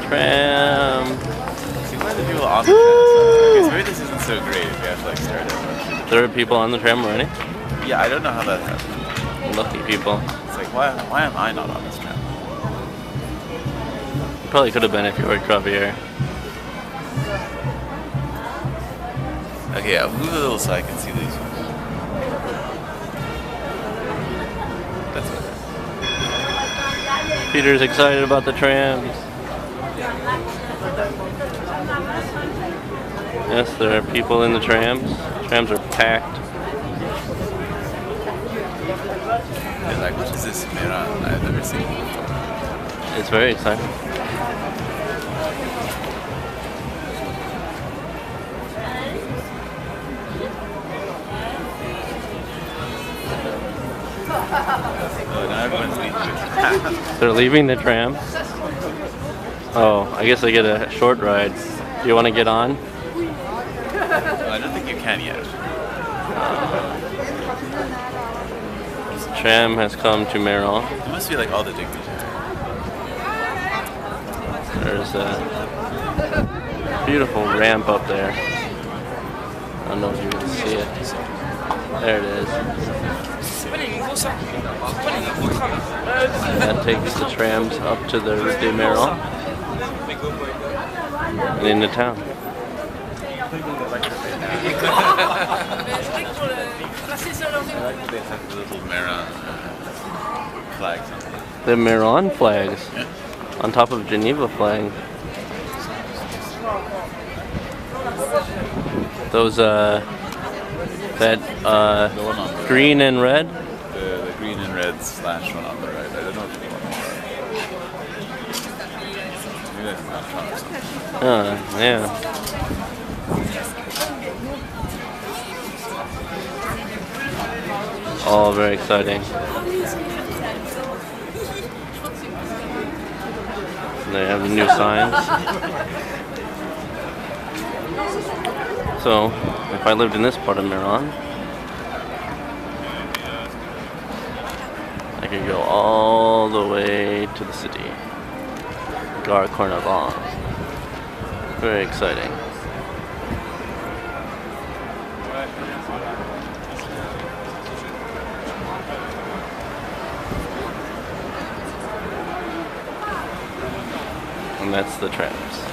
Tram. See, why are the people on the tram? Okay, so maybe this isn't so great if we have to like start it. There are people on the tram already? Yeah, I don't know how that happened. Lucky people. It's like, why am I not on this tram? You probably could have been if you were Javier. Okay, I'll move a little so I can see these ones. That's okay. Peter's excited about the trams. Yes, there are people in the trams. Trams are packed. They're like, what is this Meyrin? I've never seen it before. It's very exciting. Oh, now everyone's leaving the tram. They're leaving the tram. Oh, I guess they get a short ride. Do you want to get on? No, I don't think you can yet. This tram has come to Meyrin. It must be like all the dignitaries. There's a beautiful ramp up there. I don't know if you can see it. There it is. That takes the trams up to the Rue de Meyrin and into town. I like that they have the little Meyrin flags on them. The Meyrin flags Yeah. on top of Geneva flag. Those that The one on the green and red. the green and red slash one on the right. I don't know if it's one more. Maybe that's not Tram or something. Yeah. All very exciting. They have the new signs. So, if I lived in this part of Meyrin, I could go all the way to the city. Gare Carnaval. Very exciting. And that's the trams.